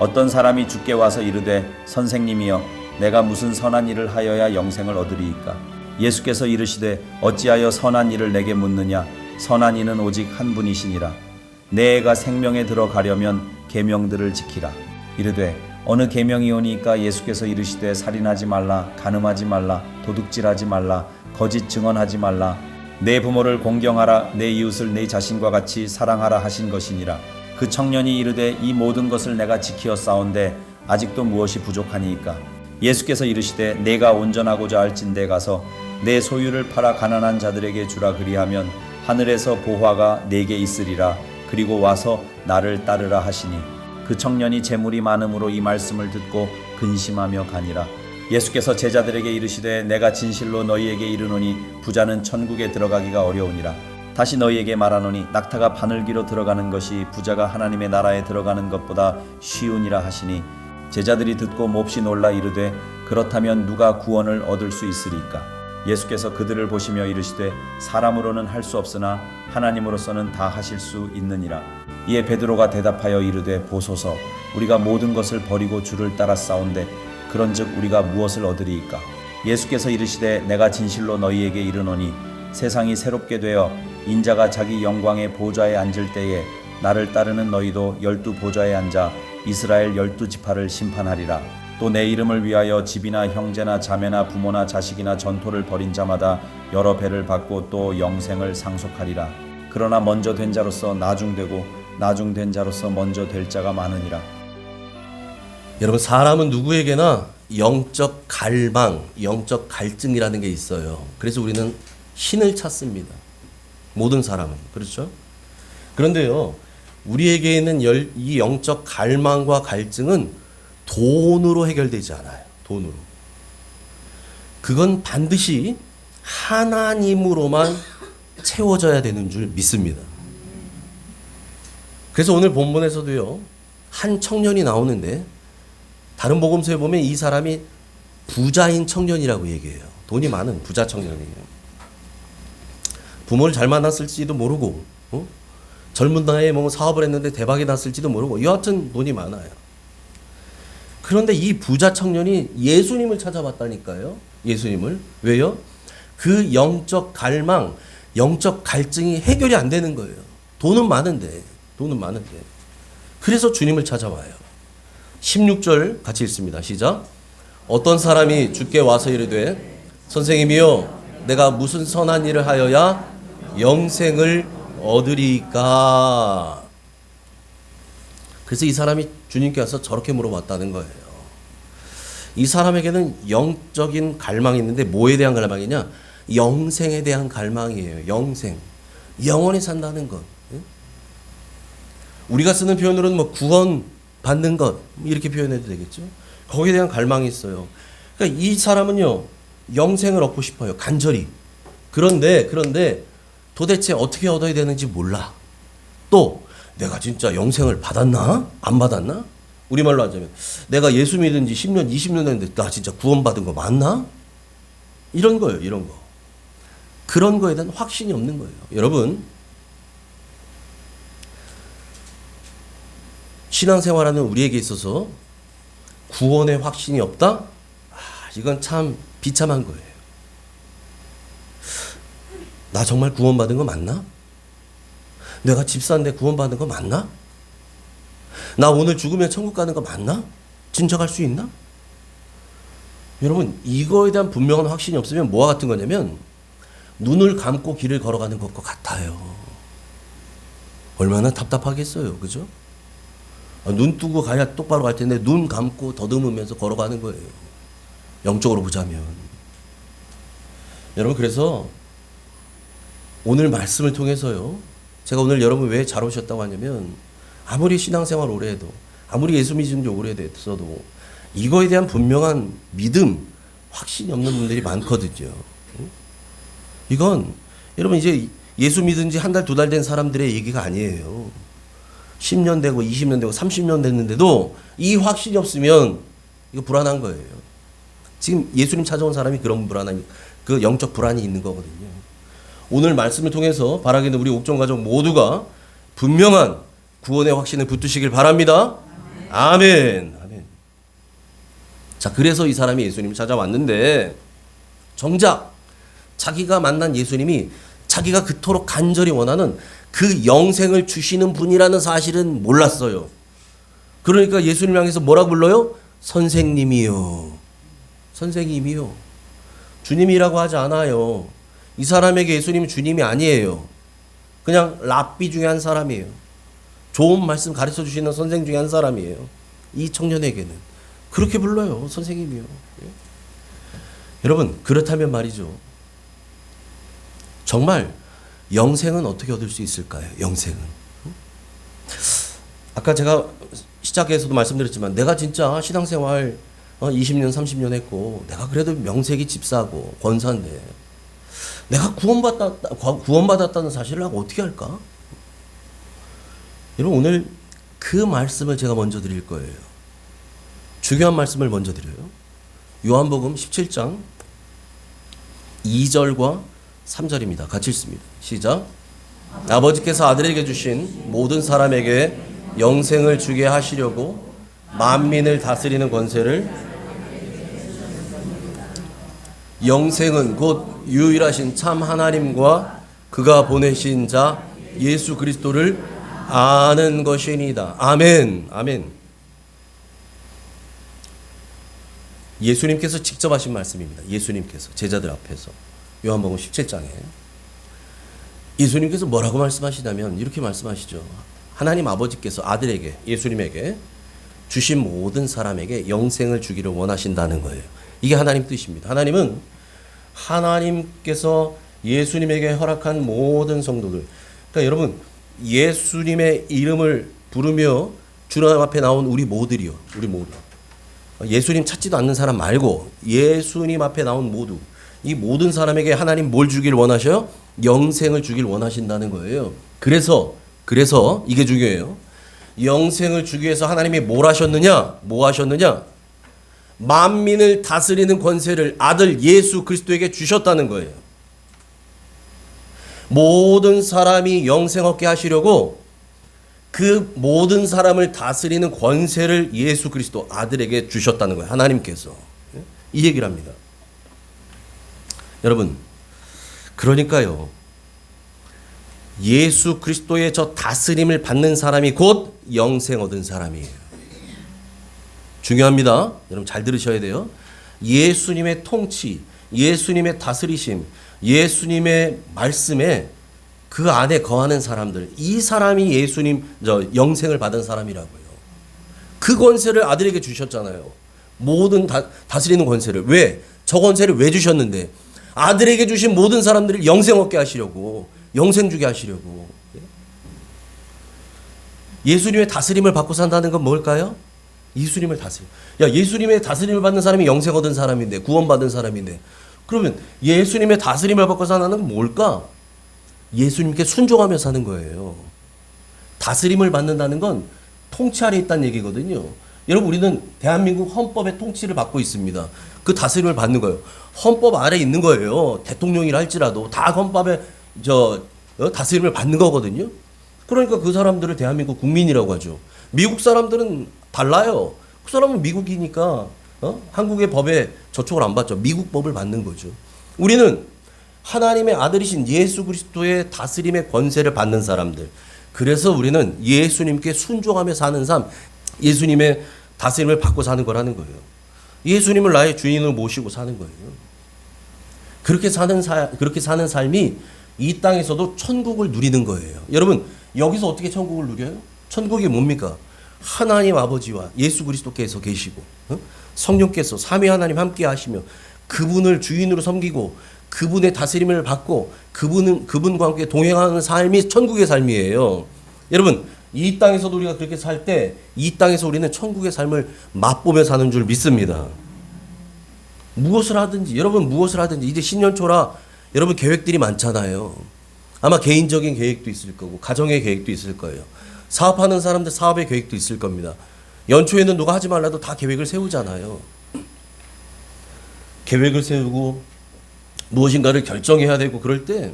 어떤 사람이 주께 와서 이르되 선생님이여 내가 무슨 선한 일을 하여야 영생을 얻으리이까? 예수께서 이르시되 어찌하여 선한 일을 내게 묻느냐? 선한 이는 오직 한 분이시니라. 내 애가 생명에 들어가려면 계명들을 지키라. 이르되 어느 계명이오니까? 예수께서 이르시되 살인하지 말라, 간음하지 말라, 도둑질하지 말라, 거짓 증언하지 말라, 내 부모를 공경하라, 내 이웃을 내 자신과 같이 사랑하라 하신 것이니라. 그 청년이 이르되 이 모든 것을 내가 지키었사온데 아직도 무엇이 부족하니이까? 예수께서 이르시되 내가 온전하고자 할진대 가서 내 소유를 팔아 가난한 자들에게 주라. 그리하면 하늘에서 보화가 내게 있으리라. 그리고 와서 나를 따르라 하시니 그 청년이 재물이 많음으로 이 말씀을 듣고 근심하며 가니라. 예수께서 제자들에게 이르시되 내가 진실로 너희에게 이르노니 부자는 천국에 들어가기가 어려우니라. 다시 너희에게 말하노니 낙타가 바늘기로 들어가는 것이 부자가 하나님의 나라에 들어가는 것보다 쉬우니라 하시니 제자들이 듣고 몹시 놀라 이르되 그렇다면 누가 구원을 얻을 수 있으리까? 예수께서 그들을 보시며 이르시되 사람으로는 할 수 없으나 하나님으로서는 다 하실 수 있느니라. 이에 베드로가 대답하여 이르되 보소서 우리가 모든 것을 버리고 주를 따라 싸운데 그런즉 우리가 무엇을 얻으리이까? 예수께서 이르시되 내가 진실로 너희에게 이르노니 세상이 새롭게 되어 인자가 자기 영광의 보좌에 앉을 때에 나를 따르는 너희도 12 보좌에 앉아 이스라엘 12지파를 심판하리라. 또 내 이름을 위하여 집이나 형제나 자매나 부모나 자식이나 전토를 벌인 자마다 여러 배를 받고 또 영생을 상속하리라. 그러나 먼저 된 자로서 나중되고 나중된 자로서 먼저 될 자가 많으니라. 여러분, 사람은 누구에게나 영적 갈망, 영적 갈증이라는 게 있어요. 그래서 우리는 신을 찾습니다. 모든 사람은. 그렇죠? 그런데요, 우리에게 있는 이 영적 갈망과 갈증은 돈으로 해결되지 않아요. 돈으로. 그건 반드시 하나님으로만 채워져야 되는 줄 믿습니다. 그래서 오늘 본문에서도요, 한 청년이 나오는데 다른 복음서에 보면 이 사람이 부자인 청년이라고 얘기해요. 돈이 많은 부자 청년이에요. 부모를 잘 만났을지도 모르고, 젊은 나이에 뭐 사업을 했는데 대박이 났을지도 모르고, 여하튼 돈이 많아요. 그런데 이 부자 청년이 예수님을 찾아봤다니까요. 예수님을. 왜요? 그 영적 갈망, 영적 갈증이 해결이 안 되는 거예요. 돈은 많은데. 그래서 주님을 찾아와요. 16절 같이 읽습니다. 시작. 어떤 사람이 주께 와서 이르되 선생님이여 내가 무슨 선한 일을 하여야 영생을 얻으리까? 그래서 이 사람이 주님께 와서 저렇게 물어봤다는 거예요. 이 사람에게는 영적인 갈망이 있는데 뭐에 대한 갈망이냐? 영생에 대한 갈망이에요. 영생. 영원히 산다는 것. 우리가 쓰는 표현으로는 뭐 구원 받는 것 이렇게 표현해도 되겠죠. 거기에 대한 갈망이 있어요. 그러니까 이 사람은요, 영생을 얻고 싶어요. 간절히. 그런데 도대체 어떻게 얻어야 되는지 몰라. 또 내가 진짜 영생을 받았나? 안 받았나? 우리말로 하자면 내가 예수 믿은 지 10년, 20년 됐는데 나 진짜 구원받은 거 맞나? 이런 거예요. 이런 거. 그런 거에 대한 확신이 없는 거예요. 여러분, 신앙생활하는 우리에게 있어서 구원의 확신이 없다? 이건 참 비참한 거예요. 나 정말 구원받은 거 맞나? 내가 집 사는데 구원받은 거 맞나? 나 오늘 죽으면 천국 가는 거 맞나? 진짜 갈 수 있나? 여러분, 이거에 대한 분명한 확신이 없으면 뭐와 같은 거냐면 눈을 감고 길을 걸어가는 것과 같아요. 얼마나 답답하겠어요. 그죠? 눈 뜨고 가야 똑바로 갈 텐데 눈 감고 더듬으면서 걸어가는 거예요. 영적으로 보자면. 여러분, 그래서 오늘 말씀을 통해서요, 제가 오늘 여러분 왜 잘 오셨다고 하냐면 아무리 신앙생활 오래 해도, 아무리 예수 믿은 지 오래됐어도 이거에 대한 분명한 믿음, 확신이 없는 분들이 많거든요. 이건 여러분 이제 예수 믿은 지 한 달, 두 달 된 사람들의 얘기가 아니에요. 10년 되고 20년 되고 30년 됐는데도 이 확신이 없으면 이거 불안한 거예요. 지금 예수님 찾아온 사람이 그런 불안한, 그 영적 불안이 있는 거거든요. 오늘 말씀을 통해서 바라기는 우리 옥정 가족 모두가 분명한 구원의 확신을 붙드시길 바랍니다. 아멘. 아멘. 자, 그래서 이 사람이 예수님을 찾아왔는데 정작 자기가 만난 예수님이 자기가 그토록 간절히 원하는 그 영생을 주시는 분이라는 사실은 몰랐어요. 그러니까 예수님 향해서 뭐라고 불러요? 선생님이요. 선생님이요. 주님이라고 하지 않아요. 이 사람에게 예수님은 주님이 아니에요. 그냥 랍비 중에 한 사람이에요. 좋은 말씀 가르쳐 주시는 선생 중에 한 사람이에요. 이 청년에게는 그렇게 불러요. 선생님이요. 예? 여러분, 그렇다면 말이죠. 정말 영생은 어떻게 얻을 수 있을까요? 영생은. 아까 제가 시작에서도 말씀드렸지만 내가 진짜 신앙생활 20년 30년 했고 내가 그래도 명색이 집사고 권사인데 내가 구원받았다는 사실을 하고 어떻게 할까? 여러분, 오늘 그 말씀을 제가 먼저 드릴 거예요. 중요한 말씀을 먼저 드려요. 요한복음 17장 2절과 3절입니다. 같이 읽습니다. 시작. 아버지께서 아들에게 주신 모든 사람에게 영생을 주게 하시려고 만민을 다스리는 권세를, 영생은 곧 유일하신 참 하나님과 그가 보내신 자 예수 그리스도를 아는 것이니이다. 아멘. 아멘. 예수님께서 직접 하신 말씀입니다. 예수님께서 제자들 앞에서 요한복음 17장에 예수님께서 뭐라고 말씀하시냐면 이렇게 말씀하시죠. 하나님 아버지께서 아들에게, 예수님에게 주신 모든 사람에게 영생을 주기를 원하신다는 거예요. 이게 하나님 뜻입니다. 하나님은 하나님께서 예수님에게 허락한 모든 성도들, 그러니까 여러분, 예수님의 이름을 부르며 주님 앞에 나온 우리 모두요. 우리 모두. 예수님 찾지도 않는 사람 말고 예수님 앞에 나온 모두, 이 모든 사람에게 하나님 뭘 주길 원하셔요? 영생을 주길 원하신다는 거예요. 그래서 이게 중요해요. 영생을 주기 위해서 하나님이 뭘 하셨느냐? 뭐 하셨느냐? 만민을 다스리는 권세를 아들 예수 그리스도에게 주셨다는 거예요. 모든 사람이 영생 얻게 하시려고 그 모든 사람을 다스리는 권세를 예수 그리스도 아들에게 주셨다는 거예요. 하나님께서. 이 얘기를 합니다. 여러분, 그러니까요, 예수 그리스도의 저 다스림을 받는 사람이 곧 영생 얻은 사람이에요. 중요합니다. 여러분 잘 들으셔야 돼요. 예수님의 통치, 예수님의 다스리심, 예수님의 말씀에 그 안에 거하는 사람들, 이 사람이 예수님 영생을 받은 사람이라고요. 그 권세를 아들에게 주셨잖아요. 모든 다스리는 권세를. 왜? 저 권세를 왜 주셨는데? 아들에게 주신 모든 사람들을 영생 얻게 하시려고, 영생 주게 하시려고. 예수님의 다스림을 받고 산다는 건 뭘까요? 예수님을 다스림. 야, 예수님의 다스림을 받는 사람이 영생 얻은 사람인데, 구원받은 사람인데, 그러면 예수님의 다스림을 받고 사는 건 뭘까? 예수님께 순종하며 사는 거예요. 다스림을 받는다는 건 통치 아래 있다는 얘기거든요. 여러분, 우리는 대한민국 헌법의 통치를 받고 있습니다. 그 다스림을 받는 거예요. 헌법 아래 있는 거예요. 대통령이라 할지라도 다 헌법에 다스림을 받는 거거든요. 그러니까 그 사람들을 대한민국 국민이라고 하죠. 미국 사람들은 달라요. 그 사람은 미국이니까 한국의 법에 저촉을 안 받죠. 미국 법을 받는 거죠. 우리는 하나님의 아들이신 예수 그리스도의 다스림의 권세를 받는 사람들. 그래서 우리는 예수님께 순종하며 사는 삶, 예수님의 다스림을 받고 사는 거라는 거예요. 예수님을 나의 주인으로 모시고 사는 거예요. 그렇게 사는 삶이 이 땅에서도 천국을 누리는 거예요. 여러분, 여기서 어떻게 천국을 누려요? 천국이 뭡니까? 하나님 아버지와 예수 그리스도께서 계시고 성령께서 삼위 하나님 함께 하시며 그분을 주인으로 섬기고 그분의 다스림을 받고 그분과 함께 동행하는 삶이 천국의 삶이에요. 여러분, 이 땅에서도 우리가 그렇게 살 때 이 땅에서 우리는 천국의 삶을 맛보며 사는 줄 믿습니다. 무엇을 하든지, 여러분 무엇을 하든지, 이제 신년초라 여러분 계획들이 많잖아요. 아마 개인적인 계획도 있을 거고 가정의 계획도 있을 거예요. 사업하는 사람들 사업의 계획도 있을 겁니다. 연초에는 누가 하지 말라도 다 계획을 세우잖아요. 계획을 세우고 무엇인가를 결정해야 되고 그럴 때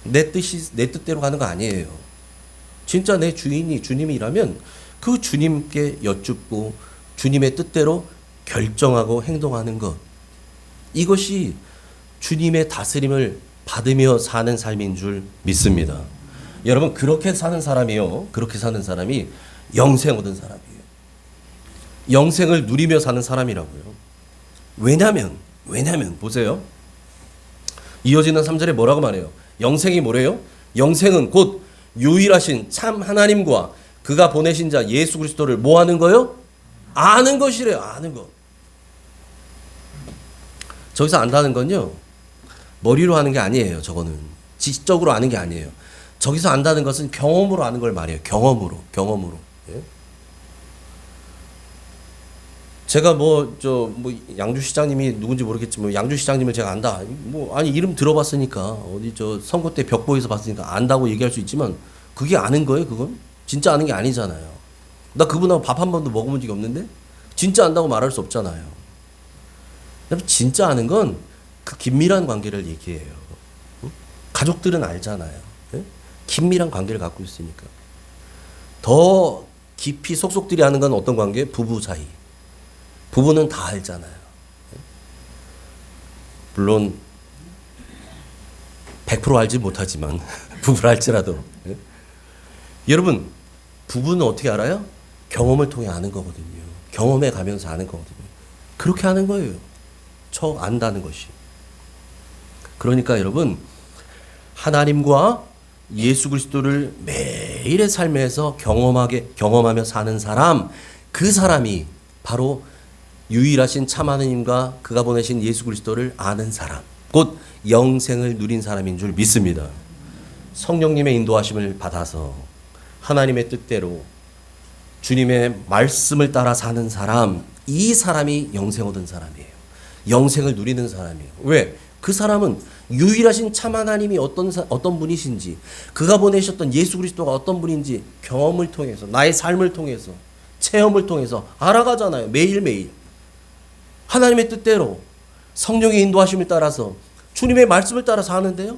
내 뜻대로 가는 거 아니에요. 진짜 내 주인이 주님이라면 그 주님께 여쭙고 주님의 뜻대로 결정하고 행동하는 것. 이것이 주님의 다스림을 받으며 사는 삶인 줄 믿습니다. 여러분, 그렇게 사는 사람이요. 그렇게 사는 사람이 영생 얻은 사람이에요. 영생을 누리며 사는 사람이라고요. 왜냐면 보세요. 이어지는 3절에 뭐라고 말해요? 영생이 뭐래요? 영생은 곧 유일하신 참 하나님과 그가 보내신 자 예수 그리스도를 뭐 하는 거요? 아는 것이래요. 아는 것. 저기서 안다는 건요, 머리로 하는 게 아니에요. 저거는 지식적으로 아는 게 아니에요. 저기서 안다는 것은 경험으로 아는 걸 말해요. 경험으로. 예? 제가 양주시장님이 누군지 모르겠지만 양주시장님을 제가 안다. 아니 이름 들어봤으니까 어디 선거 때 벽보에서 봤으니까 안다고 얘기할 수 있지만 그게 아는 거예요. 그건 진짜 아는 게 아니잖아요. 나 그분하고 밥 한 번도 먹어본 적이 없는데 진짜 안다고 말할 수 없잖아요. 여러분, 진짜 아는 건 그 긴밀한 관계를 얘기해요. 가족들은 알잖아요. 예? 긴밀한 관계를 갖고 있으니까. 더 깊이 속속들이 아는 건 어떤 관계? 부부 사이. 부부는 다 알잖아요. 물론 100% 알지 못하지만 부부를 알지라도. 예? 여러분, 부부는 어떻게 알아요? 경험을 통해 아는 거거든요. 경험해 가면서 아는 거거든요. 그렇게 하는 거예요. 안다는 것이. 그러니까 여러분, 하나님과 예수 그리스도를 매일의 삶에서 경험하며 사는 사람, 그 사람이 바로 유일하신 참 하나님과 그가 보내신 예수 그리스도를 아는 사람, 곧 영생을 누린 사람인 줄 믿습니다. 성령님의 인도하심을 받아서 하나님의 뜻대로 주님의 말씀을 따라 사는 사람, 이 사람이 영생 얻은 사람이에요. 영생을 누리는 사람이에요. 왜? 그 사람은 유일하신 참 하나님이 어떤 분이신지, 그가 보내셨던 예수 그리스도가 어떤 분인지 경험을 통해서, 나의 삶을 통해서, 체험을 통해서 알아가잖아요. 매일매일. 하나님의 뜻대로 성령의 인도하심을 따라서 주님의 말씀을 따라서 하는데요.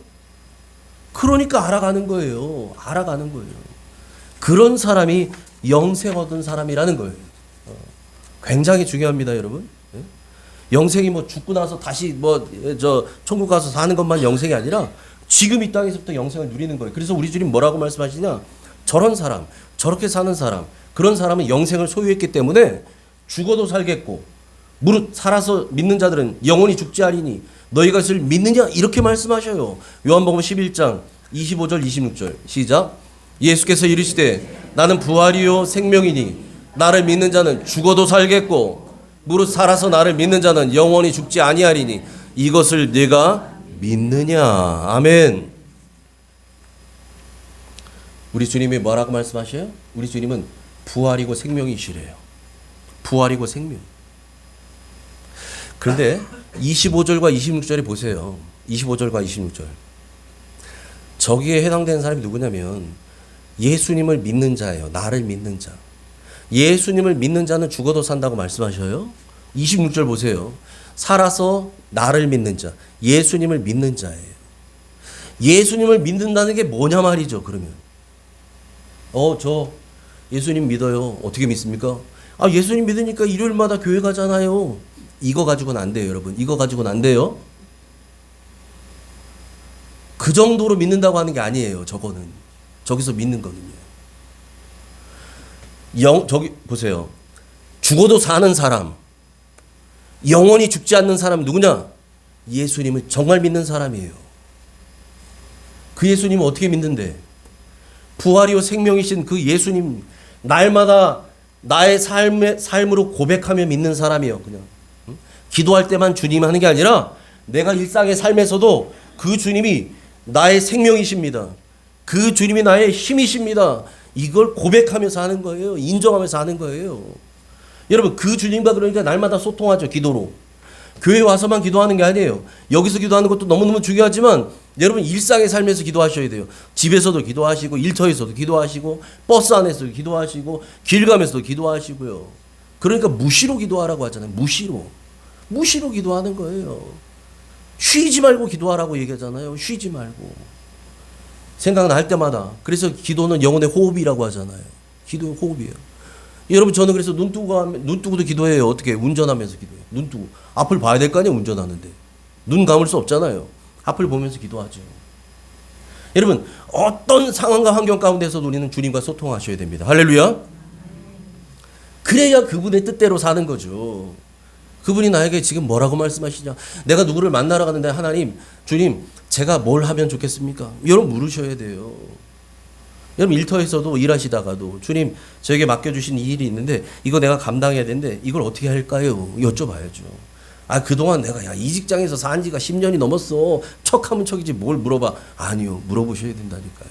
그러니까 알아가는 거예요. 알아가는 거예요. 그런 사람이 영생 얻은 사람이라는 거예요. 굉장히 중요합니다, 여러분. 영생이 죽고 나서 다시 천국 가서 사는 것만 영생이 아니라 지금 이 땅에서부터 영생을 누리는 거예요. 그래서 우리 주님 뭐라고 말씀하시냐? 저런 사람, 저렇게 사는 사람, 그런 사람은 영생을 소유했기 때문에 죽어도 살겠고 무릇 살아서 믿는 자들은 영원히 죽지 아니니 너희가 이것을 믿느냐? 이렇게 말씀하셔요. 요한복음 11장 25절 26절 시작. 예수께서 이르시되 나는 부활이요 생명이니 나를 믿는 자는 죽어도 살겠고 무릇 살아서 나를 믿는 자는 영원히 죽지 아니하리니 이것을 네가 믿느냐? 아멘. 우리 주님이 뭐라고 말씀하셔요? 우리 주님은 부활이고 생명이시래요. 부활이고 생명. 그런데 25절과 26절에 보세요. 25절과 26절. 저기에 해당되는 사람이 누구냐면 예수님을 믿는 자예요. 나를 믿는 자. 예수님을 믿는 자는 죽어도 산다고 말씀하셔요. 26절 보세요. 살아서 나를 믿는 자. 예수님을 믿는 자예요. 예수님을 믿는다는 게 뭐냐 말이죠. 그러면 저 예수님 믿어요. 어떻게 믿습니까? 예수님 믿으니까 일요일마다 교회 가잖아요. 이거 가지고는 안 돼요, 여러분. 이거 가지고는 안 돼요. 그 정도로 믿는다고 하는 게 아니에요. 저기서 믿는 거는요. 저기 보세요. 죽어도 사는 사람, 영원히 죽지 않는 사람 누구냐? 예수님을 정말 믿는 사람이에요. 그 예수님은 어떻게 믿는데? 부활이요 생명이신 그 예수님, 날마다 나의 삶으로 고백하며 믿는 사람이에요. 그냥 기도할 때만 주님 하는 게 아니라 내가 일상의 삶에서도 그 주님이 나의 생명이십니다. 그 주님이 나의 힘이십니다. 이걸 고백하면서 하는 거예요. 인정하면서 하는 거예요. 여러분, 그 주님과 그러니까 날마다 소통하죠. 기도로. 교회 와서만 기도하는 게 아니에요. 여기서 기도하는 것도 너무너무 중요하지만 여러분 일상의 삶에서 기도하셔야 돼요. 집에서도 기도하시고 일터에서도 기도하시고 버스 안에서도 기도하시고 길 가면서도 기도하시고요. 그러니까 무시로 기도하라고 하잖아요. 무시로 기도하는 거예요. 쉬지 말고 기도하라고 얘기하잖아요. 쉬지 말고. 생각날 때마다. 그래서 기도는 영혼의 호흡이라고 하잖아요. 기도는 호흡이에요. 여러분 저는 그래서 눈 뜨고도 기도해요. 어떻게? 운전하면서 기도해요. 눈 뜨고. 앞을 봐야 될 거 아니에요. 운전하는데. 눈 감을 수 없잖아요. 앞을 보면서 기도하죠. 여러분 어떤 상황과 환경 가운데서도 우리는 주님과 소통하셔야 됩니다. 할렐루야. 그래야 그분의 뜻대로 사는 거죠. 그분이 나에게 지금 뭐라고 말씀하시냐. 내가 누구를 만나러 가는데 하나님, 주님 제가 뭘 하면 좋겠습니까? 여러분 물으셔야 돼요. 여러분 일터에서도 일하시다가도 주님 저에게 맡겨주신 이 일이 있는데 이거 내가 감당해야 되는데 이걸 어떻게 할까요? 여쭤봐야죠. 아 그동안 내가 이 직장에서 산 지가 10년이 넘었어. 척하면 척이지 뭘 물어봐. 아니요. 물어보셔야 된다니까요.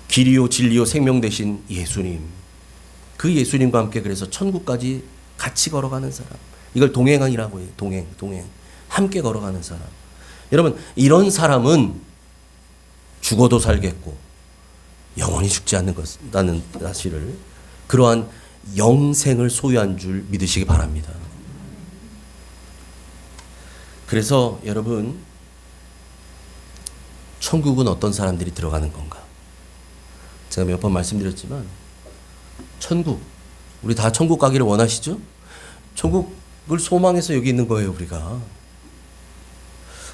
길이요 진리요 생명 되신 예수님. 그 예수님과 함께 그래서 천국까지 같이 걸어가는 사람. 이걸 동행이라고 해요. 동행. 함께 걸어가는 사람. 여러분 이런 사람은 죽어도 살겠고 영원히 죽지 않는다는 사실을, 그러한 영생을 소유한 줄 믿으시기 바랍니다. 그래서 여러분 천국은 어떤 사람들이 들어가는 건가? 제가 몇 번 말씀드렸지만 천국, 우리 다 천국 가기를 원하시죠? 천국을 소망해서 여기 있는 거예요.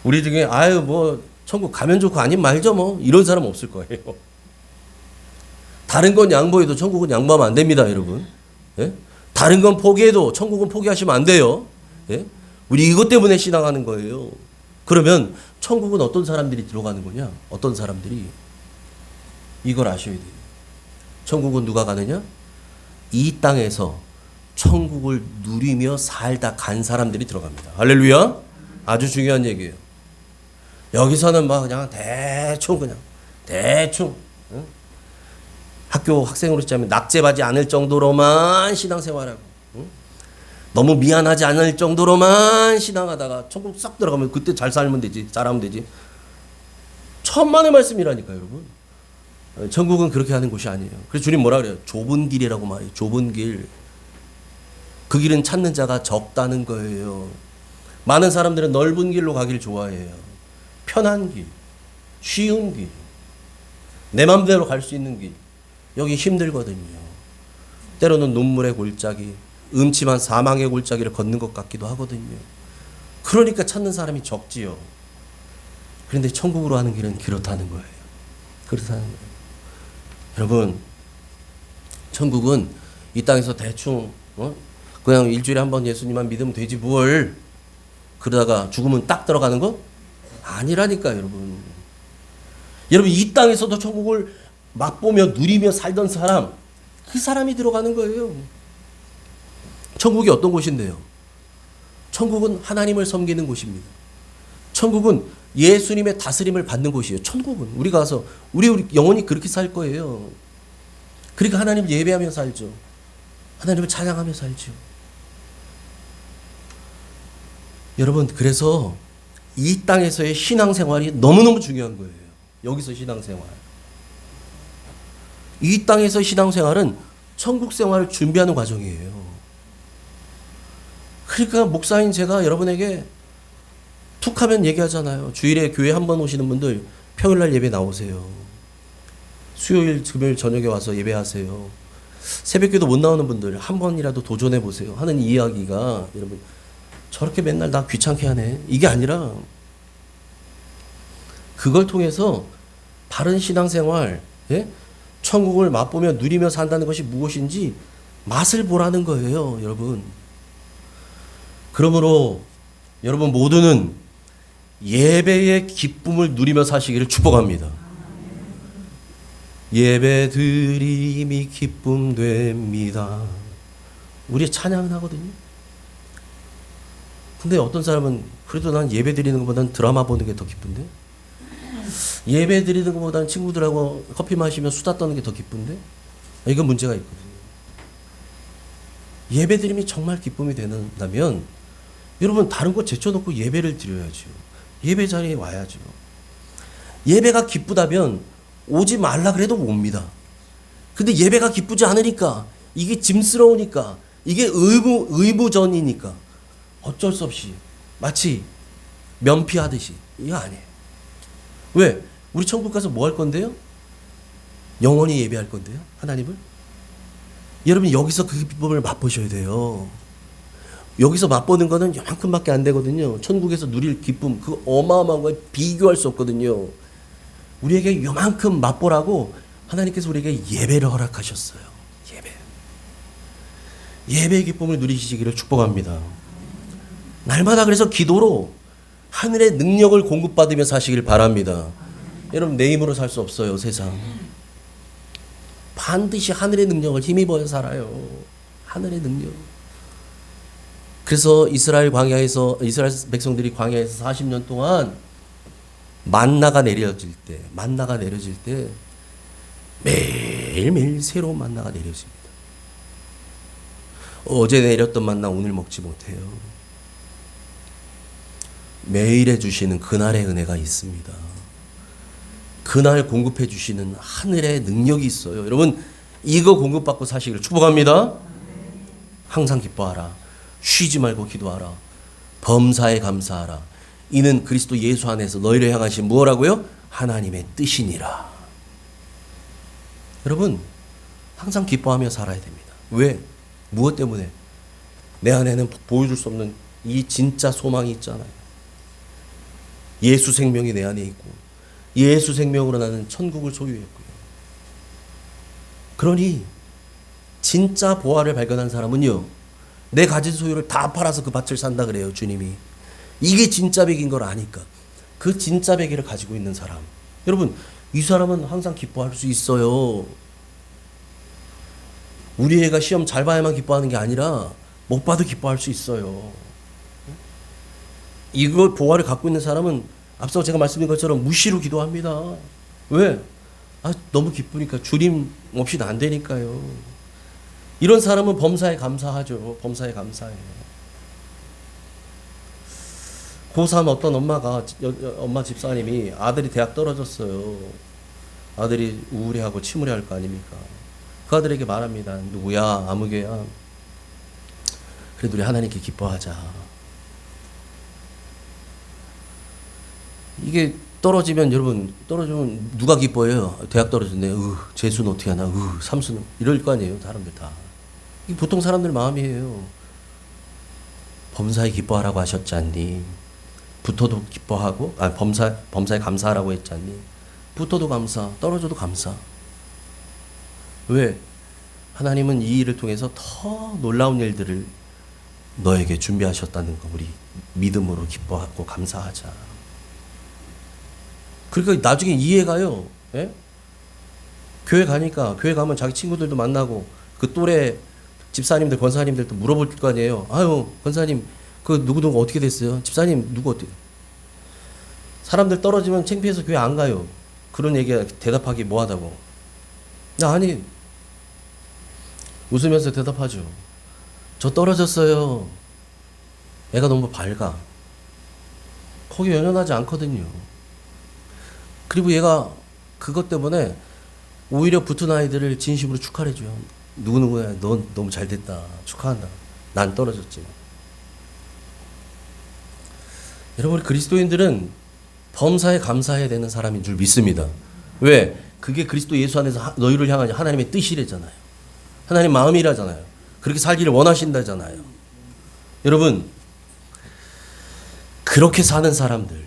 우리 중에 아유 뭐 천국 가면 좋고 아니면 말죠 뭐 이런 사람 없을 거예요. 다른 건 양보해도 천국은 양보하면 안 됩니다, 여러분. 예? 다른 건 포기해도 천국은 포기하시면 안 돼요. 예? 우리 이것 때문에 신앙하는 거예요. 그러면 천국은 어떤 사람들이 들어가는 거냐? 어떤 사람들이 이걸 아셔야 돼요. 천국은 누가 가느냐? 이 땅에서 천국을 누리며 살다 간 사람들이 들어갑니다. 할렐루야. 아주 중요한 얘기예요. 여기서는 막 그냥 대충 응? 학교 학생으로 치자면 낙제받지 않을 정도로만 신앙생활하고 응? 너무 미안하지 않을 정도로만 신앙하다가 천국 싹 들어가면 그때 잘 살면 되지, 잘하면 되지. 천만의 말씀이라니까요, 여러분. 천국은 그렇게 하는 곳이 아니에요. 그래서 주님 뭐라 그래요? 좁은 길이라고 말해요. 좁은 길. 그 길은 찾는 자가 적다는 거예요. 많은 사람들은 넓은 길로 가길 좋아해요. 편한 길, 쉬운 길, 내 맘대로 갈 수 있는 길. 여기 힘들거든요. 때로는 눈물의 골짜기, 음침한 사망의 골짜기를 걷는 것 같기도 하거든요. 그러니까 찾는 사람이 적지요. 그런데 천국으로 하는 길은 그렇다는 거예요. 그렇다는 거예요. 여러분, 천국은 이 땅에서 대충 그냥 일주일에 한 번 예수님만 믿으면 되지 뭘. 그러다가 죽으면 딱 들어가는 거? 아니라니까요, 여러분. 여러분 이 땅에서도 천국을 맛보며 누리며 살던 사람, 그 사람이 들어가는 거예요. 천국이 어떤 곳인데요? 천국은 하나님을 섬기는 곳입니다. 천국은 예수님의 다스림을 받는 곳이에요. 천국은 우리가 가서 우리 영원히 그렇게 살 거예요. 그러니까 하나님을 예배하며 살죠. 하나님을 찬양하며 살죠. 여러분 그래서 이 땅에서의 신앙생활이 너무너무 중요한 거예요. 여기서 신앙생활. 이 땅에서 신앙생활은 천국 생활을 준비하는 과정이에요. 그러니까 목사인 제가 여러분에게 툭 하면 얘기하잖아요. 주일에 교회 한 번 오시는 분들 평일날 예배 나오세요. 수요일, 금요일 저녁에 와서 예배하세요. 새벽기도 못 나오는 분들 한 번이라도 도전해 보세요. 하는 이야기가 여러분 저렇게 맨날 나 귀찮게 하네. 이게 아니라 그걸 통해서 바른 신앙생활, 예? 천국을 맛보며 누리며 산다는 것이 무엇인지 맛을 보라는 거예요, 여러분. 그러므로 여러분 모두는 예배의 기쁨을 누리며 사시기를 축복합니다. 예배 드림이 기쁨 됩니다. 우리 찬양은 하거든요. 근데 어떤 사람은 그래도 난 예배 드리는 것보다는 드라마 보는 게 더 기쁜데? 예배 드리는 것보다는 친구들하고 커피 마시며 수다 떠는 게 더 기쁜데? 이건 문제가 있거든요. 예배 드림이 정말 기쁨이 된다면 여러분 다른 거 제쳐놓고 예배를 드려야죠. 예배 자리에 와야죠. 예배가 기쁘다면 오지 말라 그래도 옵니다. 근데 예배가 기쁘지 않으니까, 이게 짐스러우니까, 이게 의무전이니까 어쩔 수 없이 마치 면피하듯이. 이거 아니에요. 왜? 우리 천국 가서 뭐 할 건데요? 영원히 예배할 건데요, 하나님을. 여러분 여기서 그 기쁨을 맛보셔야 돼요. 여기서 맛보는 거는 요만큼밖에 안 되거든요. 천국에서 누릴 기쁨, 그 어마어마한 거에 비교할 수 없거든요. 우리에게 요만큼 맛보라고 하나님께서 우리에게 예배를 허락하셨어요. 예배. 예배의 기쁨을 누리시기를 축복합니다. 날마다 그래서 기도로 하늘의 능력을 공급받으며 사시길 바랍니다. 여러분 내 힘으로 살 수 없어요, 세상. 반드시 하늘의 능력을 힘입어야 살아요. 하늘의 능력. 그래서 이스라엘 백성들이 광야에서 40년 동안 만나가 내려질 때 매일매일 새로운 만나가 내려집니다. 어제 내렸던 만나 오늘 먹지 못해요. 매일 해주시는 그날의 은혜가 있습니다. 그날 공급해 주시는 하늘의 능력이 있어요. 여러분 이거 공급받고 사시기를 축복합니다. 항상 기뻐하라. 쉬지 말고 기도하라. 범사에 감사하라. 이는 그리스도 예수 안에서 너희를 향하신 무엇라고요? 하나님의 뜻이니라. 여러분 항상 기뻐하며 살아야 됩니다. 왜? 무엇 때문에? 내 안에는 보여줄 수 없는 이 진짜 소망이 있잖아요. 예수 생명이 내 안에 있고 예수 생명으로 나는 천국을 소유했고요. 그러니 진짜 보화를 발견한 사람은요, 내 가진 소유를 다 팔아서 그 밭을 산다 그래요, 주님이. 이게 진짜 백인 걸 아니까. 그 진짜 백이를 가지고 있는 사람. 여러분, 이 사람은 항상 기뻐할 수 있어요. 우리 애가 시험 잘 봐야만 기뻐하는 게 아니라 못 봐도 기뻐할 수 있어요. 이걸 보화를 갖고 있는 사람은 앞서 제가 말씀드린 것처럼 무시로 기도합니다. 왜? 너무 기쁘니까. 주님 없이는 안 되니까요. 이런 사람은 범사에 감사하죠. 범사에 감사해요. 고3 어떤 엄마 집사님이 아들이 대학 떨어졌어요. 아들이 우울해하고 침울해할 거 아닙니까? 그 아들에게 말합니다. 누구야? 아무개야. 그래도 우리 하나님께 기뻐하자. 이게 떨어지면 누가 기뻐해요? 대학 떨어졌네. 재수는 어떻게 하나? 삼수는 이럴 거 아니에요, 사람들 다. 이게 보통 사람들 마음이에요. 범사에 기뻐하라고 하셨지 않니? 붙어도 기뻐하고, 범사에 감사하라고 했지 않니? 붙어도 감사, 떨어져도 감사. 왜? 하나님은 이 일을 통해서 더 놀라운 일들을 너에게 준비하셨다는 거 우리 믿음으로 기뻐하고 감사하자. 그러니까 나중에 이해가요. 예? 교회 가면 자기 친구들도 만나고 그 또래 집사님들, 권사님들도 물어볼 거 아니에요. 아유, 권사님, 그 누구누구 어떻게 됐어요? 집사님, 누구 어떻게? 사람들 떨어지면 창피해서 교회 안 가요. 그런 얘기가 대답하기 뭐하다고. 아니, 웃으면서 대답하죠. 저 떨어졌어요. 애가 너무 밝아. 거기 연연하지 않거든요. 그리고 얘가 그것 때문에 오히려 붙은 아이들을 진심으로 축하를 해줘요. 누구누구야, 넌 너무 잘 됐다. 축하한다. 난 떨어졌지만. 여러분, 그리스도인들은 범사에 감사해야 되는 사람인 줄 믿습니다. 왜? 그게 그리스도 예수 안에서 너희를 향한 하나님의 뜻이래잖아요. 하나님 마음이라잖아요. 그렇게 살기를 원하신다잖아요. 여러분, 그렇게 사는 사람들,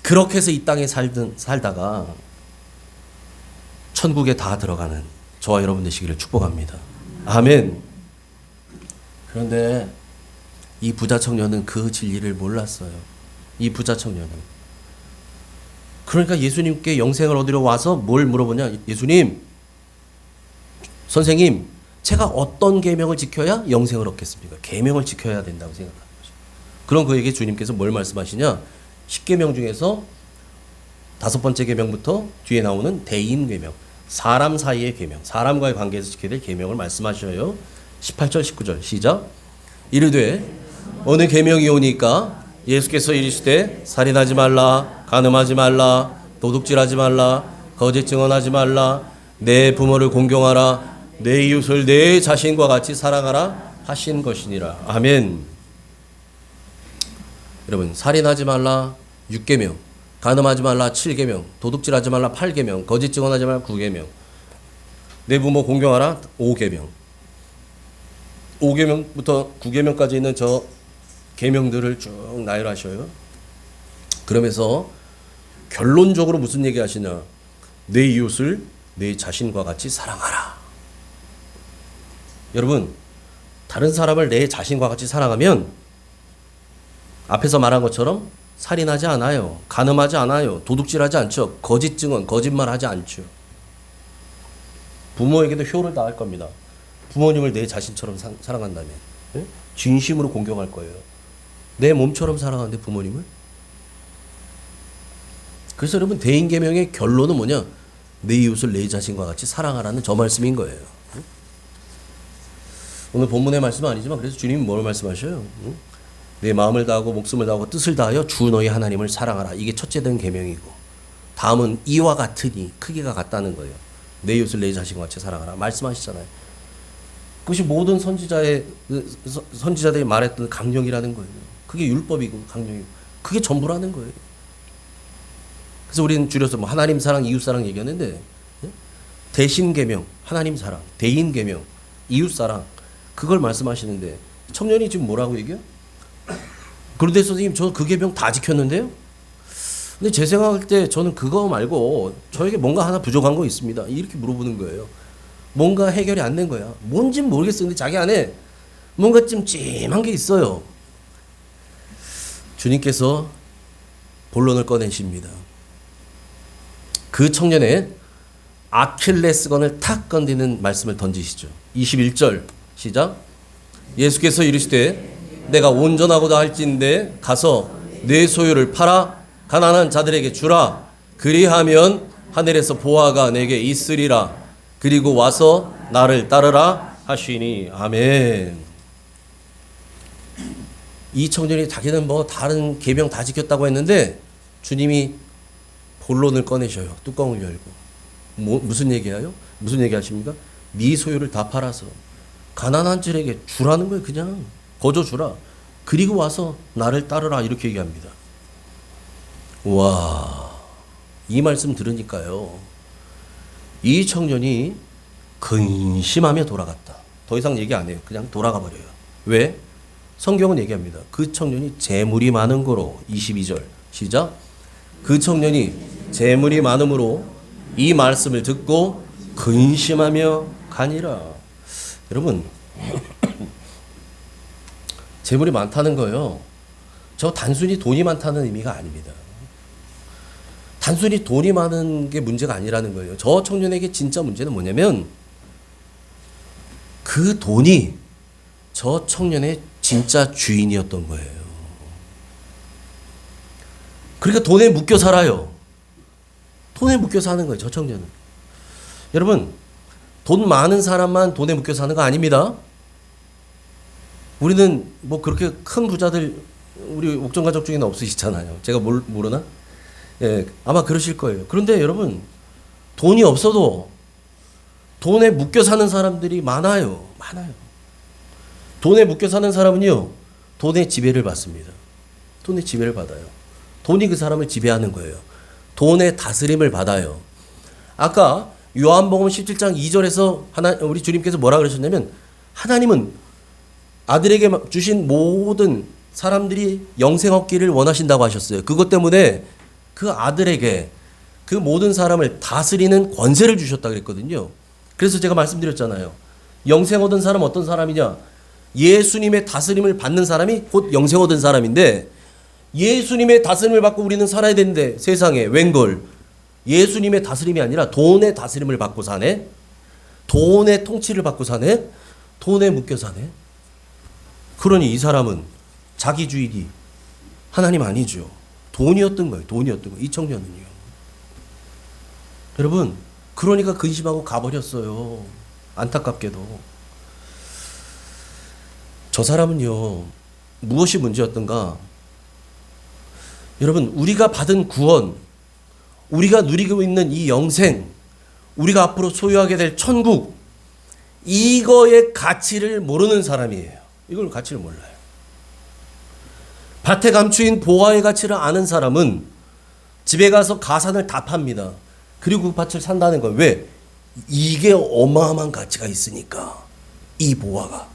그렇게 해서 이 땅에 살다가 천국에 다 들어가는 저와 여러분 되시기를 축복합니다. 아멘. 그런데 이 부자 청년은 그 진리를 몰랐어요. 이 부자 청년은. 그러니까 예수님께 영생을 얻으러 와서 뭘 물어보냐? 예수님, 선생님, 제가 어떤 계명을 지켜야 영생을 얻겠습니까? 계명을 지켜야 된다고 생각하는 거죠. 그럼 그에게 주님께서 뭘 말씀하시냐? 10계명 중에서 5번째 계명부터 뒤에 나오는 대인 계명, 사람 사이의 계명, 사람과의 관계에서 지켜야 될 계명을 말씀하셔요. 18절 19절 시작. 이르되 어느 계명이 오니까 예수께서 이르시되 살인하지 말라, 간음하지 말라, 도둑질하지 말라, 거짓 증언하지 말라, 내 부모를 공경하라, 내 이웃을 내 자신과 같이 사랑하라 하신 것이니라. 아멘. 여러분, 살인하지 말라 6계명, 간음하지 말라 7계명, 도둑질하지 말라 8계명, 거짓 증언하지 말라 9계명. 내 부모 공경하라 5계명. 5계명부터 9계명까지 있는 저 계명들을 쭉 나열하셔요. 그러면서 결론적으로 무슨 얘기 하시냐? 내 이웃을 내 자신과 같이 사랑하라. 여러분, 다른 사람을 내 자신과 같이 사랑하면 앞에서 말한 것처럼 살인하지 않아요. 간음하지 않아요. 도둑질하지 않죠. 거짓 증언, 거짓말하지 않죠. 부모에게도 효를 다할 겁니다. 부모님을 내 자신처럼 사랑한다면, 예? 진심으로 공경할 거예요. 내 몸처럼 사랑하는데 부모님을. 그래서 여러분, 대인계명의 결론은 뭐냐? 내 이웃을 내 자신과 같이 사랑하라는 저 말씀인 거예요. 오늘 본문의 말씀은 아니지만 그래서 주님이 뭘 말씀하셔요? 내 마음을 다하고 목숨을 다하고 뜻을 다하여 주 너희 하나님을 사랑하라. 이게 첫째 된 계명이고, 다음은 이와 같으니, 크기가 같다는 거예요. 내 이웃을 내 자신과 같이 사랑하라 말씀하시잖아요. 그것이 모든 선지자들이 말했던 강령이라는 거예요. 그게 율법이고 강령이고 그게 전부라는 거예요. 그래서 우리는 줄여서 뭐 하나님 사랑, 이웃 사랑 얘기하는데, 대신 계명, 하나님 사랑, 대인 계명, 이웃 사랑, 그걸 말씀하시는데 청년이 지금 뭐라고 얘기해요? 그런데 선생님, 저 그 계명 다 지켰는데요? 근데 제 생각할 때 저는 그거 말고 저에게 뭔가 하나 부족한 거 있습니다. 이렇게 물어보는 거예요. 뭔가 해결이 안 된 거야. 뭔지는 모르겠어. 근데 자기 안에 뭔가 좀 찜한 게 있어요. 주님께서 본론을 꺼내십니다. 그 청년의 아킬레스건을 탁 건드리는 말씀을 던지시죠. 21절 시작. 예수께서 이르시되 내가 온전하고자 할진대 가서 내 소유를 팔아 가난한 자들에게 주라. 그리하면 하늘에서 보화가 내게 있으리라. 그리고 와서 나를 따르라 하시니. 아멘. 이 청년이 자기는 뭐 다른 계명 다 지켰다고 했는데 주님이 본론을 꺼내셔요. 뚜껑을 열고. 무슨 얘기예요? 무슨 얘기 하십니까? 네 소유를 다 팔아서 가난한 자들에게 주라는 거예요. 그냥 거저 주라. 그리고 와서 나를 따르라. 이렇게 얘기합니다. 와, 이 말씀 들으니까요, 이 청년이 근심하며 돌아갔다. 더 이상 얘기 안 해요. 그냥 돌아가 버려요. 왜? 성경은 얘기합니다. 그 청년이 재물이 많은 거로. 22절 시작. 그 청년이 재물이 많음으로 이 말씀을 듣고 근심하며 가니라. 여러분, 재물이 많다는 거요, 저 단순히 돈이 많다는 의미가 아닙니다. 단순히 돈이 많은 게 문제가 아니라는 거예요. 저 청년에게 진짜 문제는 뭐냐면 그 돈이 저 청년의 진짜 주인이었던 거예요. 그러니까 돈에 묶여 살아요. 돈에 묶여 사는 거예요, 저 청년은. 여러분, 돈 많은 사람만 돈에 묶여 사는 거 아닙니다. 우리는 뭐 그렇게 큰 부자들, 우리 옥정 가족 중에는 없으시잖아요. 제가 모르나? 예, 아마 그러실 거예요. 그런데 여러분, 돈이 없어도 돈에 묶여 사는 사람들이 많아요. 많아요. 돈에 묶여 사는 사람은요, 돈의 지배를 받습니다. 돈의 지배를 받아요. 돈이 그 사람을 지배하는 거예요. 돈의 다스림을 받아요. 아까 요한복음 17장 2절에서 우리 주님께서 뭐라 그러셨냐면, 하나님은 아들에게 주신 모든 사람들이 영생 얻기를 원하신다고 하셨어요. 그것 때문에 그 아들에게 그 모든 사람을 다스리는 권세를 주셨다 그랬거든요. 그래서 제가 말씀드렸잖아요. 영생 얻은 사람 어떤 사람이냐? 예수님의 다스림을 받는 사람이 곧 영생 얻은 사람인데, 예수님의 다스림을 받고 우리는 살아야 되는데 세상에 웬걸 예수님의 다스림이 아니라 돈의 다스림을 받고 사네? 돈의 통치를 받고 사네? 돈에 묶여 사네? 그러니 이 사람은 자기주의니 하나님 아니죠. 돈이었던 거예요. 돈이었던 거예요. 이 청년은요. 여러분, 그러니까 근심하고 가버렸어요. 안타깝게도. 저 사람은요, 무엇이 문제였던가? 여러분, 우리가 받은 구원, 우리가 누리고 있는 이 영생, 우리가 앞으로 소유하게 될 천국, 이거의 가치를 모르는 사람이에요. 이걸 가치를 몰라요. 밭에 감추인 보화의 가치를 아는 사람은 집에 가서 가산을 다 팝니다. 그리고 그 밭을 산다는 거예요. 왜? 이게 어마어마한 가치가 있으니까 이 보화가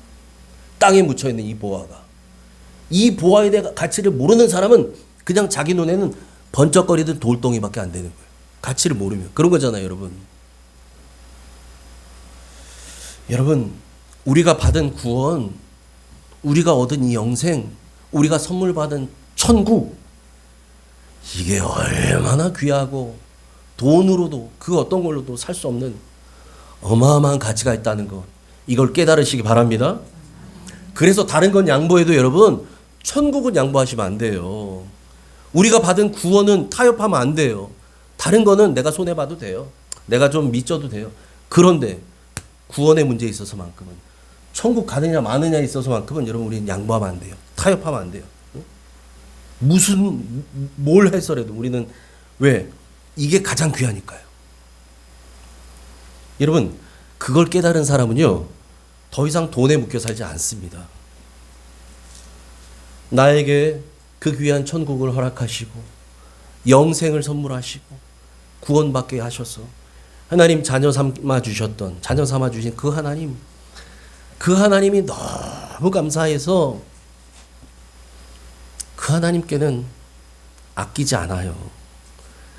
땅에 묻혀있는 이 보화가 이 보화에 대한 가치를 모르는 사람은 그냥 자기 눈에는 번쩍거리던 돌덩이밖에 안 되는 거예요. 가치를 모르면. 그런 거잖아요, 여러분. 여러분, 우리가 받은 구원, 우리가 얻은 이 영생, 우리가 선물 받은 천국, 이게 얼마나 귀하고 돈으로도 그 어떤 걸로도 살 수 없는 어마어마한 가치가 있다는 것, 이걸 깨달으시기 바랍니다. 그래서 다른 건 양보해도 여러분, 천국은 양보하시면 안 돼요. 우리가 받은 구원은 타협하면 안 돼요. 다른 거는 내가 손해봐도 돼요. 내가 좀 믿져도 돼요. 그런데 구원의 문제에 있어서만큼은, 천국 가느냐 마느냐에 있어서만큼은 여러분, 우리는 양보하면 안 돼요. 타협하면 안 돼요. 무슨 뭘 해서라도 우리는, 왜? 이게 가장 귀하니까요. 여러분, 그걸 깨달은 사람은요, 더 이상 돈에 묶여 살지 않습니다. 나에게 그 귀한 천국을 허락하시고 영생을 선물하시고 구원받게 하셔서 하나님 자녀 삼아 주셨던, 자녀 삼아 주신 그 하나님이 너무 감사해서 그 하나님께는 아끼지 않아요.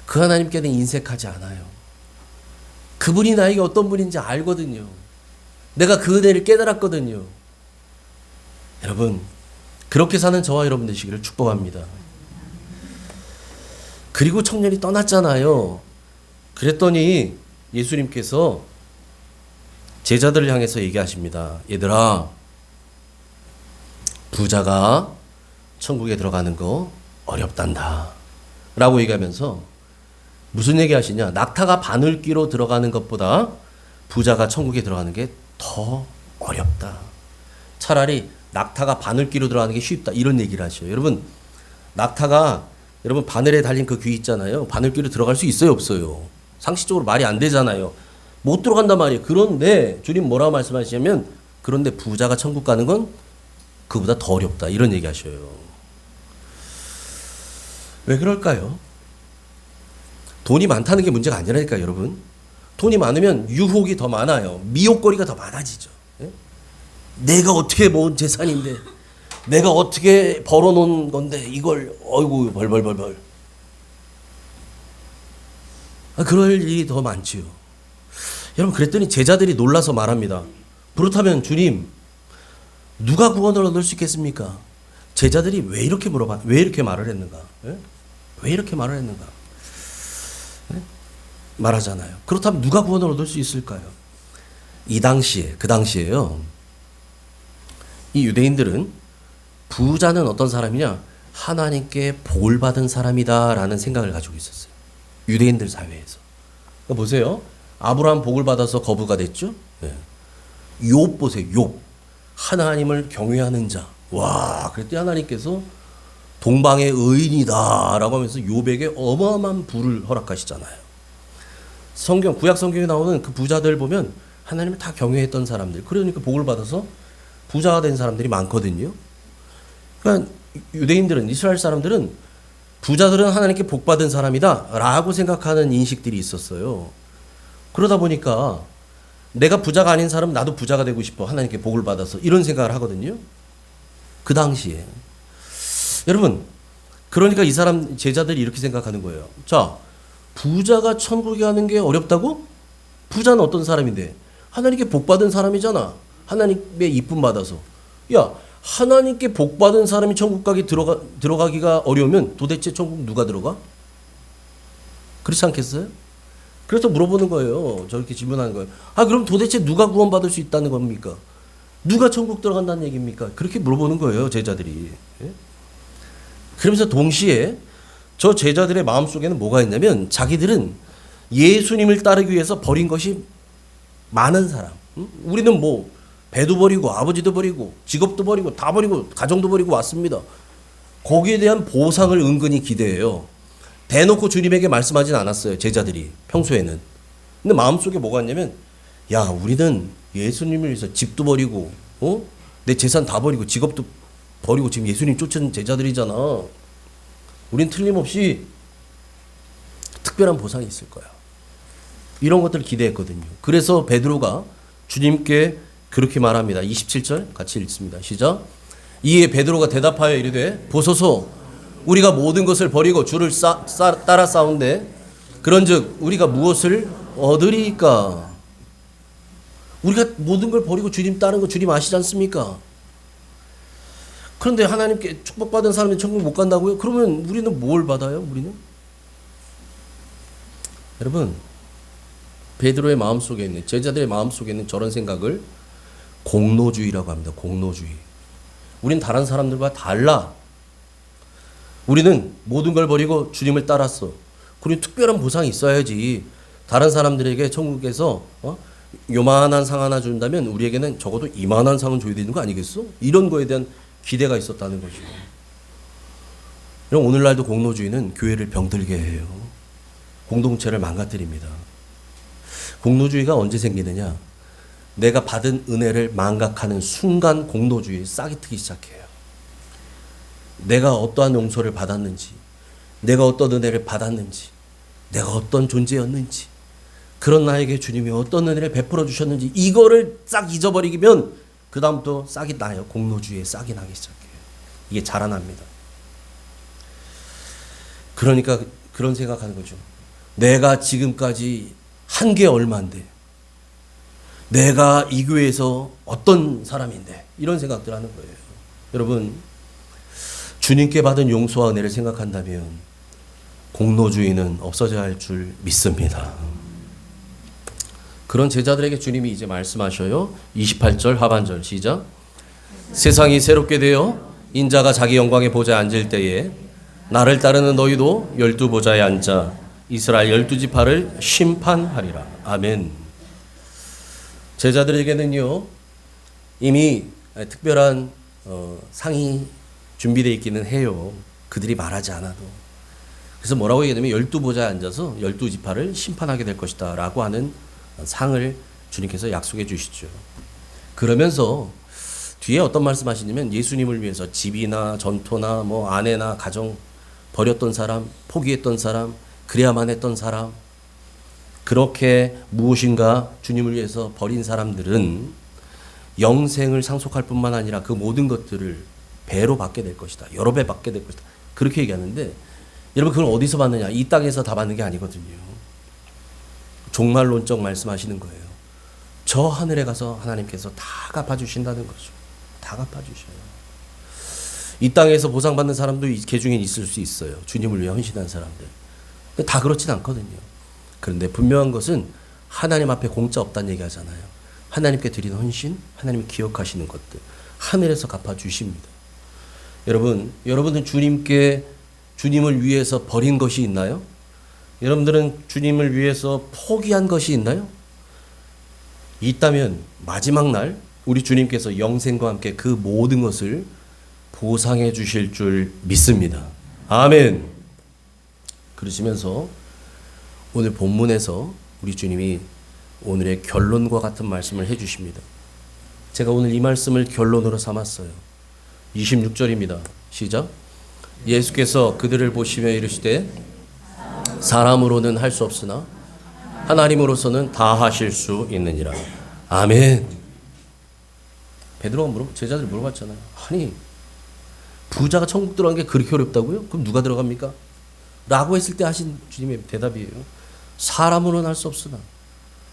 그 하나님께는 인색하지 않아요. 그분이 나에게 어떤 분인지 알거든요. 내가 그 은혜를 깨달았거든요. 여러분, 그렇게 사는 저와 여러분 되시기를 축복합니다. 그리고 청년이 떠났잖아요. 그랬더니 예수님께서 제자들을 향해서 얘기하십니다. 얘들아, 부자가 천국에 들어가는 거 어렵단다 라고 얘기하면서 무슨 얘기 하시냐? 낙타가 바늘귀로 들어가는 것보다 부자가 천국에 들어가는 게 더 어렵다. 차라리 낙타가 바늘귀로 들어가는 게 쉽다, 이런 얘기를 하셔요. 여러분, 낙타가 여러분 바늘에 달린 그 귀 있잖아요. 바늘귀로 들어갈 수 있어요, 없어요? 상식적으로 말이 안 되잖아요. 못 들어간단 말이에요. 그런데 주님 뭐라고 말씀하시냐면, 그런데 부자가 천국 가는 건 그보다 더 어렵다, 이런 얘기 하셔요. 왜 그럴까요? 돈이 많다는 게 문제가 아니라니까요, 여러분. 돈이 많으면 유혹이 더 많아요. 미혹거리가 더 많아지죠. 예? 내가 어떻게 모은 재산인데, 내가 어떻게 벌어놓은 건데 이걸 어이구 벌벌벌벌. 그럴 일이 더 많지요. 여러분, 그랬더니 제자들이 놀라서 말합니다. 그렇다면 주님, 누가 구원을 얻을 수 있겠습니까? 제자들이 왜 이렇게 왜 이렇게 말을 했는가? 예? 왜 이렇게 말을 했는가? 예? 말하잖아요. 그렇다면 누가 구원을 얻을 수 있을까요? 이 당시에, 그 당시에요, 이 유대인들은 부자는 어떤 사람이냐? 하나님께 복을 받은 사람이다 라는 생각을 가지고 있었어요. 유대인들 사회에서. 그러니까 보세요. 아브라함 복을 받아서 거부가 됐죠? 네. 욥 보세요. 욥. 하나님을 경외하는 자. 와, 그랬더니 하나님께서 동방의 의인이다 라고 하면서 욥에게 어마어마한 부를 허락하시잖아요. 구약 성경에 나오는 그 부자들 보면 하나님을 다 경외했던 사람들, 그러니까 복을 받아서 부자가 된 사람들이 많거든요. 그러니까 유대인들은, 이스라엘 사람들은 부자들은 하나님께 복 받은 사람이다 라고 생각하는 인식들이 있었어요. 그러다 보니까 내가 부자가 아닌 사람은 나도 부자가 되고 싶어, 하나님께 복을 받아서, 이런 생각을 하거든요. 그 당시에. 여러분, 그러니까 이 사람 제자들이 이렇게 생각하는 거예요. 자, 부자가 천국에 가는 게 어렵다고? 부자는 어떤 사람인데? 하나님께 복 받은 사람이잖아. 하나님의 이쁨 받아서. 야, 하나님께 복 받은 사람이 천국 들어가기가 어려우면 도대체 천국 누가 들어가? 그렇지 않겠어요? 그래서 물어보는 거예요. 저렇게 질문하는 거예요. 그럼 도대체 누가 구원받을 수 있다는 겁니까? 누가 천국 들어간다는 얘기입니까? 그렇게 물어보는 거예요, 제자들이. 예? 그러면서 동시에 저 제자들의 마음속에는 뭐가 있냐면, 자기들은 예수님을 따르기 위해서 버린 것이 많은 사람. 우리는 뭐 배도 버리고 아버지도 버리고 직업도 버리고 다 버리고 가정도 버리고 왔습니다. 거기에 대한 보상을 은근히 기대해요. 대놓고 주님에게 말씀하진 않았어요, 제자들이 평소에는. 근데 마음속에 뭐가 있냐면, 야, 우리는 예수님을 위해서 집도 버리고 내 재산 다 버리고 직업도 버리고 지금 예수님 쫓은 제자들이잖아. 우린 틀림없이 특별한 보상이 있을 거야. 이런 것들을 기대했거든요. 그래서 베드로가 주님께 그렇게 말합니다. 27절 같이 읽습니다. 시작. 이에 베드로가 대답하여 이르되 보소서 우리가 모든 것을 버리고 주를 따라 싸운데 그런즉 우리가 무엇을 얻으리이까? 우리가 모든 걸 버리고 주님 따르는 거 주님 아시지 않습니까? 그런데 하나님께 축복받은 사람이 천국 못 간다고요? 그러면 우리는 뭘 받아요? 우리는? 여러분, 베드로의 마음속에 있는, 제자들의 마음속에 있는 저런 생각을 공로주의라고 합니다. 공로주의. 우린 다른 사람들과 달라. 우리는 모든 걸 버리고 주님을 따랐어. 그리고 특별한 보상이 있어야지. 다른 사람들에게 천국에서 요만한 상 하나 준다면 우리에게는 적어도 이만한 상은 줘야 되는 거 아니겠어? 이런 거에 대한 기대가 있었다는 거죠. 오늘날도 공로주의는 교회를 병들게 해요. 공동체를 망가뜨립니다. 공로주의가 언제 생기느냐? 내가 받은 은혜를 망각하는 순간 공로주의 싹이 트기 시작해요. 내가 어떠한 용서를 받았는지, 내가 어떤 은혜를 받았는지, 내가 어떤 존재였는지, 그런 나에게 주님이 어떤 은혜를 베풀어 주셨는지 이거를 싹 잊어버리면 그 다음부터 싹이 나요. 공로주의에 싹이 나기 시작해요. 이게 자라납니다. 그러니까 그런 생각하는 거죠. 내가 지금까지 한 게 얼마인데, 내가 이 교회에서 어떤 사람인데, 이런 생각들 하는 거예요. 여러분, 주님께 받은 용서와 은혜를 생각한다면 공로주의는 없어져야 할 줄 믿습니다. 그런 제자들에게 주님이 이제 말씀하셔요. 28절 하반절 시작. 세상이 새롭게 되어 인자가 자기 영광의 보좌에 앉을 때에 나를 따르는 너희도 12보좌에 앉아 이스라엘 12지파를 심판하리라. 아멘. 제자들에게는요 이미 특별한 상이 준비되어 있기는 해요. 그들이 말하지 않아도. 그래서 뭐라고 얘기하냐면 12보좌에 앉아서 12지파를 심판하게 될 것이다 라고 하는 상을 주님께서 약속해 주시죠. 그러면서 뒤에 어떤 말씀하시냐면 예수님을 위해서 집이나 전토나 뭐 아내나 가정 버렸던 사람, 포기했던 사람, 그래야만 했던 사람, 그렇게 무엇인가 주님을 위해서 버린 사람들은 영생을 상속할 뿐만 아니라 그 모든 것들을 배로 받게 될 것이다. 여러 배 받게 될 것이다. 그렇게 얘기하는데 여러분 그걸 어디서 받느냐? 이 땅에서 다 받는 게 아니거든요. 종말론적 말씀하시는 거예요. 저 하늘에 가서 하나님께서 다 갚아주신다는 거죠. 다 갚아주셔요. 이 땅에서 보상받는 사람도 개 중에 있을 수 있어요. 주님을 위해 헌신한 사람들. 근데 다 그렇진 않거든요. 그런데 분명한 것은 하나님 앞에 공짜 없다는 얘기 하잖아요. 하나님께 드린 헌신, 하나님이 기억하시는 것들, 하늘에서 갚아주십니다. 여러분은 주님을 위해서 버린 것이 있나요? 여러분들은 주님을 위해서 포기한 것이 있나요? 있다면 마지막 날 우리 주님께서 영생과 함께 그 모든 것을 보상해 주실 줄 믿습니다. 아멘. 그러시면서 오늘 본문에서 우리 주님이 오늘의 결론과 같은 말씀을 해주십니다. 제가 오늘 이 말씀을 결론으로 삼았어요. 26절입니다. 시작. 예수께서 그들을 보시며 이르시되 사람으로는 할 수 없으나 하나님으로서는 다 하실 수 있느니라. 아멘. 베드로가 제자들이 물어봤잖아요. 아니 부자가 천국 들어간 게 그렇게 어렵다고요? 그럼 누가 들어갑니까? 라고 했을 때 하신 주님의 대답이에요. 사람으로는 할 수 없으나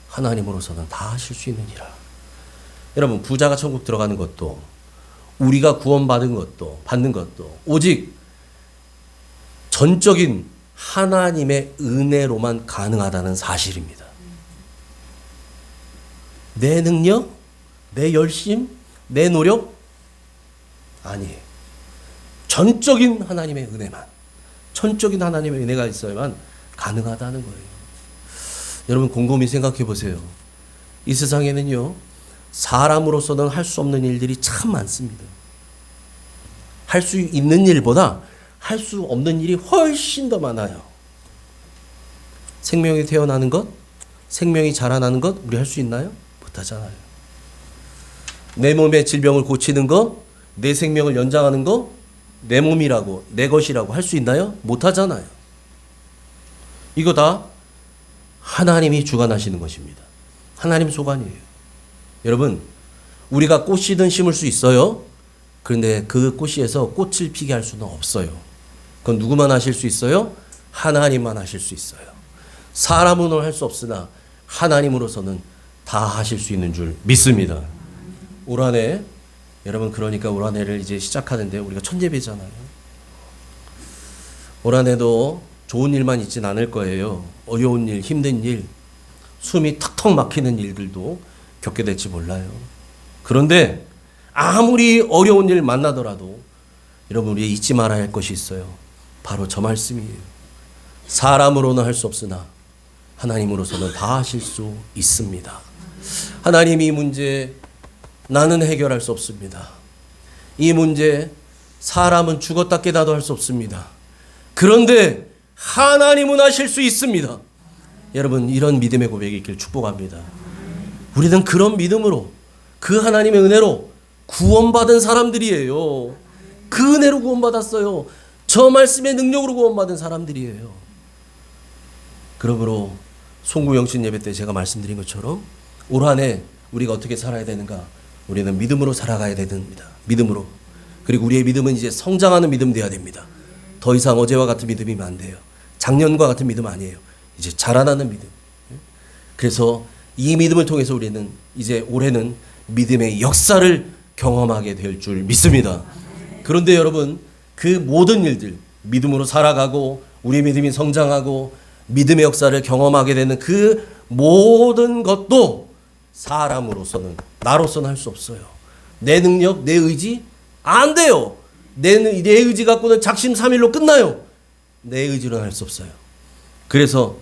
하나님으로서는 다 하실 수 있느니라. 여러분 부자가 천국 들어가는 것도 우리가 구원받은 것도 받는 것도 오직 전적인 하나님의 은혜로만 가능하다는 사실입니다. 내 능력, 내 열심, 내 노력 아니에요. 전적인 하나님의 은혜만, 전적인 하나님의 은혜가 있어야만 가능하다는 거예요. 여러분 곰곰이 생각해 보세요. 이 세상에는요 사람으로서는 할 수 없는 일들이 참 많습니다. 할 수 있는 일보다 할 수 없는 일이 훨씬 더 많아요. 생명이 태어나는 것, 생명이 자라나는 것 우리 할 수 있나요? 못하잖아요. 내 몸의 질병을 고치는 것, 내 생명을 연장하는 것, 내 몸이라고, 내 것이라고 할 수 있나요? 못하잖아요. 이거 다 하나님이 주관하시는 것입니다. 하나님 소관이에요. 여러분, 우리가 꽃이든 심을 수 있어요. 그런데 그 꽃이에서 꽃을 피게 할 수는 없어요. 그건 누구만 하실 수 있어요? 하나님만 하실 수 있어요. 사람으로는 할 수 없으나 하나님으로서는 다 하실 수 있는 줄 믿습니다. 올 한 해, 여러분, 그러니까 올 한 해를 이제 시작하는데 우리가 첫 예배잖아요. 올 한 해도 좋은 일만 있진 않을 거예요. 어려운 일, 힘든 일, 숨이 턱턱 막히는 일들도 겪게 될지 몰라요. 그런데 아무리 어려운 일 만나더라도 여러분, 우리 잊지 말아야 할 것이 있어요. 바로 저 말씀이에요. 사람으로는 할 수 없으나 하나님으로서는 다 하실 수 있습니다. 하나님, 이 문제 나는 해결할 수 없습니다. 이 문제 사람은 죽었다 깨다도 할 수 없습니다. 그런데 하나님은 하실 수 있습니다. 여러분, 이런 믿음의 고백이 있길 축복합니다. 우리는 그런 믿음으로 그 하나님의 은혜로 구원받은 사람들이에요. 그 은혜로 구원받았어요. 저 말씀의 능력으로 구원받은 사람들이에요. 그러므로 송구영신 예배 때 제가 말씀드린 것처럼 올 한 해 우리가 어떻게 살아야 되는가? 우리는 믿음으로 살아가야 됩니다. 믿음으로. 그리고 우리의 믿음은 이제 성장하는 믿음 되어야 됩니다. 더 이상 어제와 같은 믿음이면 안 돼요. 작년과 같은 믿음 아니에요. 이제 자라나는 믿음. 그래서 이 믿음을 통해서 우리는 이제 올해는 믿음의 역사를 경험하게 될 줄 믿습니다. 그런데 여러분, 그 모든 일들, 믿음으로 살아가고 우리의 믿음이 성장하고 믿음의 역사를 경험하게 되는 그 모든 것도 사람으로서는, 나로서는 할 수 없어요. 내 능력, 내 의지 안 돼요. 내 의지 갖고는 작심삼일로 끝나요. 내 의지로는 할 수 없어요. 그래서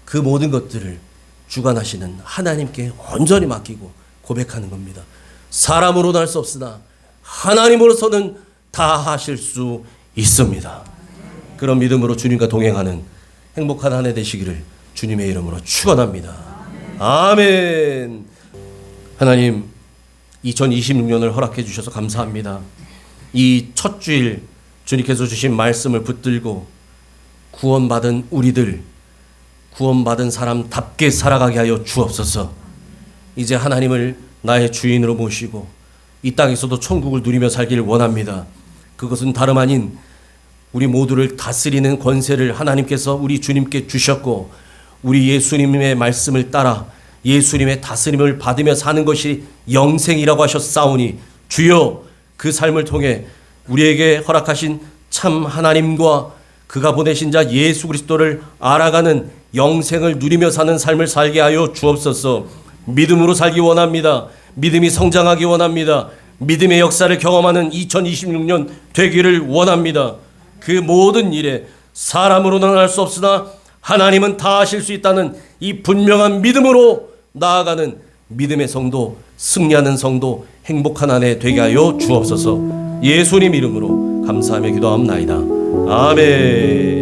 그 모든 것들을 주관하시는 하나님께 온전히 맡기고 고백하는 겁니다. 사람으로는 할 수 없으나 하나님으로서는 다 하실 수 있습니다. 그런 믿음으로 주님과 동행하는 행복한 한 해 되시기를 주님의 이름으로 축원합니다. 아멘. 하나님, 2026년을 허락해 주셔서 감사합니다. 이 첫 주일 주님께서 주신 말씀을 붙들고 구원받은 우리들, 구원받은 사람답게 살아가게 하여 주옵소서. 이제 하나님을 나의 주인으로 모시고 이 땅에서도 천국을 누리며 살기를 원합니다. 그것은 다름 아닌 우리 모두를 다스리는 권세를 하나님께서 우리 주님께 주셨고, 우리 예수님의 말씀을 따라 예수님의 다스림을 받으며 사는 것이 영생이라고 하셨사오니, 주여, 그 삶을 통해 우리에게 허락하신 참 하나님과 그가 보내신 자 예수 그리스도를 알아가는 영생을 누리며 사는 삶을 살게 하여 주옵소서. 믿음으로 살기 원합니다. 믿음이 성장하기 원합니다. 믿음의 역사를 경험하는 2026년 되기를 원합니다. 그 모든 일에 사람으로는 할 수 없으나 하나님은 다 하실 수 있다는 이 분명한 믿음으로 나아가는 믿음의 성도, 승리하는 성도, 행복한 한 해 되게 하여 주옵소서. 예수님 이름으로 감사하며 기도하옵나이다. 아멘.